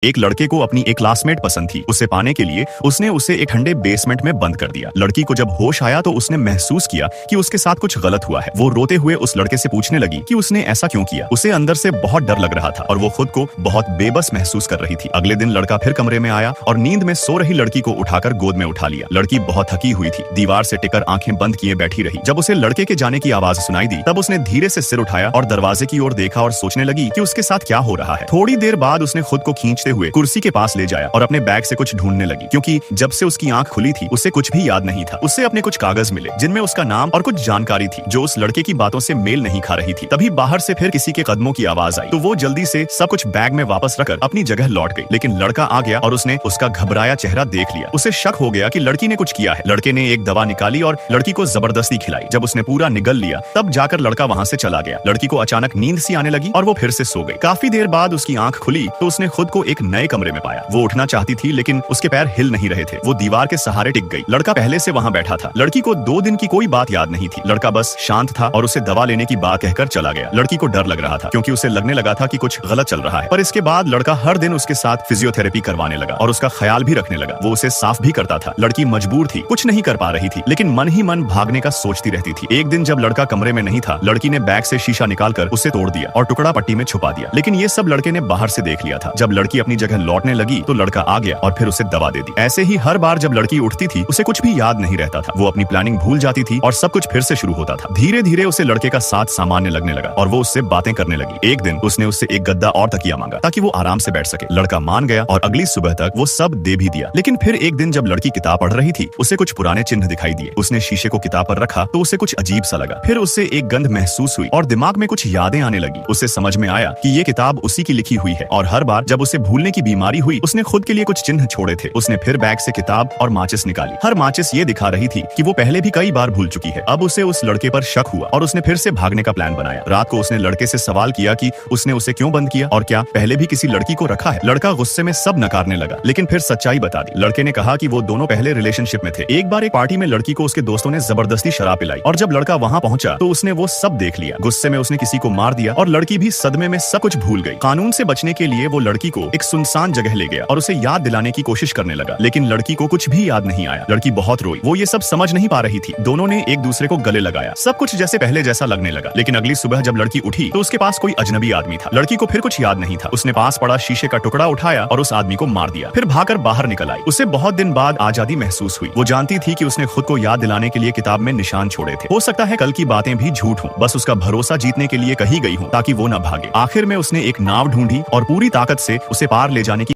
एक लड़के को अपनी एक क्लासमेट पसंद थी। उसे पाने के लिए उसने उसे एक ठंडे बेसमेंट में बंद कर दिया। लड़की को जब होश आया तो उसने महसूस किया कि उसके साथ कुछ गलत हुआ है। वो रोते हुए उस लड़के से पूछने लगी कि उसने ऐसा क्यों किया। उसे अंदर से बहुत डर लग रहा था और वो खुद को बहुत बेबस महसूस कर रही थी। अगले दिन लड़का फिर कमरे में आया और नींद में सो रही लड़की को उठाकर गोद में उठा लिया। लड़की बहुत थकी हुई थी, दीवार से टिकर आंखें बंद किए बैठी रही। जब उसे लड़के के जाने की आवाज सुनाई दी तब उसने धीरे से सिर उठाया और दरवाजे की ओर देखा और सोचने लगी कि उसके साथ क्या हो रहा है। थोड़ी देर बाद उसने खुद को खींचते हुए कुर्सी के पास ले जाया और अपने बैग से कुछ ढूंढने लगी, क्योंकि जब से उसकी आंख खुली थी उसे कुछ भी याद नहीं था। उससे अपने कुछ कागज मिले जिनमें उसका नाम और कुछ जानकारी थी जो उस लड़के की बातों से मेल नहीं खा रही थी। तभी बाहर से फिर किसी के कदमों की आवाज आई तो वो जल्दी से सब कुछ बैग में वापस रखकर अपनी जगह लौट गई। लेकिन लड़का आ गया और उसने उसका घबराया चेहरा देख लिया। उसे शक हो गया कि लड़की ने कुछ किया है। लड़के ने एक दवा निकाली और लड़की को जबरदस्ती खिलाई। जब उसने पूरा निगल लिया तब जाकर लड़का वहां से चला गया। लड़की को अचानक नींद सी आने लगी और वो फिर से सो गई। काफी देर बाद उसकी आंख खुली तो उसने खुद को एक नए कमरे में पाया। वो उठना चाहती थी लेकिन उसके पैर हिल नहीं रहे थे। वो दीवार के सहारे टिक गई। लड़का पहले से वहां बैठा था। लड़की को 2 दिन की कोई बात याद नहीं थी। लड़का बस शांत था और उसे दवा लेने की बात कहकर चला गया। लड़की को डर लग रहा था क्योंकि उसे लगने लगा था कि कुछ गलत चल रहा है। पर इसके बाद लड़का हर दिन उसके साथ फिजियोथेरेपी करवाने लगा और उसका ख्याल भी रखने लगा। वो उसे साफ भी करता था। लड़की मजबूर थी, कुछ नहीं कर पा रही थी, लेकिन मन ही मन भागने का सोचती रहती थी। एक दिन जब लड़का कमरे में नहीं था, लड़की ने बैग से शीशा निकालकर उसे तोड़ दिया और टुकड़ा पट्टी में छुपा दिया। लेकिन ये सब लड़के ने बाहर से देख लिया था। जब लड़की अपनी जगह लौटने लगी तो लड़का आ गया और फिर उसे दवा दे दी। ऐसे ही हर बार जब लड़की उठती थी उसे कुछ भी याद नहीं रहता था। वो अपनी प्लानिंग भूल जाती थी और सब कुछ फिर से शुरू होता था। धीरे धीरे उसे लड़के का साथ सामान्य लगने लगा और वो उससे बातें करने लगी। एक दिन उसने उससे एक गद्दा और तकिया मांगा ताकि वो आराम से बैठ सके। लड़का मान गया और अगली सुबह तक वो सब दे भी दिया। लेकिन फिर एक दिन जब लड़की किताब पढ़ रही थी उसे कुछ पुराने चिन्ह दिखाई दिए। उसने शीशे को किताब पर रखा तो उसे कुछ अजीब सा लगा। फिर उससे एक गंध महसूस हुई और दिमाग में कुछ यादें आने लगी। उसे समझ में आया कि ये किताब उसी की लिखी हुई है और हर बार जब उसे भूलने की बीमारी हुई उसने खुद के लिए कुछ चिन्ह छोड़े थे। उसने फिर बैग से किताब और माचिस निकाली। हर माचिस ये दिखा रही थी कि वो पहले भी कई बार भूल चुकी है। अब उसे उस लड़के पर शक हुआ और उसने फिर से भागने का प्लान बनाया। रात को उसने लड़के से सवाल किया कि उसने उसे क्यों बंद किया और क्या पहले भी किसी लड़की को रखा है। लड़का गुस्से में सब नकारने लगा, लेकिन फिर सच्चाई बता दी। लड़के ने कहा कि वो दोनों पहले रिलेशनशिप में थे। एक बार एक पार्टी में लड़की को उसके दोस्तों ने जबरदस्ती शराब पिलाई और जब लड़का वहां पहुंचा तो उसने वो सब देख लिया। गुस्से में उसने किसी को मार दिया और लड़की भी सदमे में सब कुछ भूल गई। कानून से बचने के लिए वो लड़की को एक सुनसान जगह ले गया और उसे याद दिलाने की कोशिश करने लगा, लेकिन लड़की को कुछ भी याद नहीं आया। लड़की बहुत रोई। वो ये सब समझ नहीं पा रही थी। दोनों ने एक दूसरे को गले लगाया। सब कुछ जैसे पहले जैसा लगने लगा। लेकिन अगली सुबह जब लड़की उठी तो उसके पास कोई अजनबी आदमी था। लड़की को फिर कुछ याद नहीं था। उसने पास पड़ा शीशे का टुकड़ा उठाया और उस आदमी को मार दिया। फिर भागकर बाहर निकल आई। उसे बहुत दिन बाद आजादी महसूस हुई। वो जानती थी कि उसने खुद को याद दिलाने के लिए किताब में निशान छोड़े थे। हो सकता है कल की बातें भी झूठ हों, बस उसका भरोसा जीतने के लिए कही गई हूँ ताकि वो न भागे। आखिर में उसने एक नाव ढूंढी और पूरी ताकत से उसे पार ले जाने की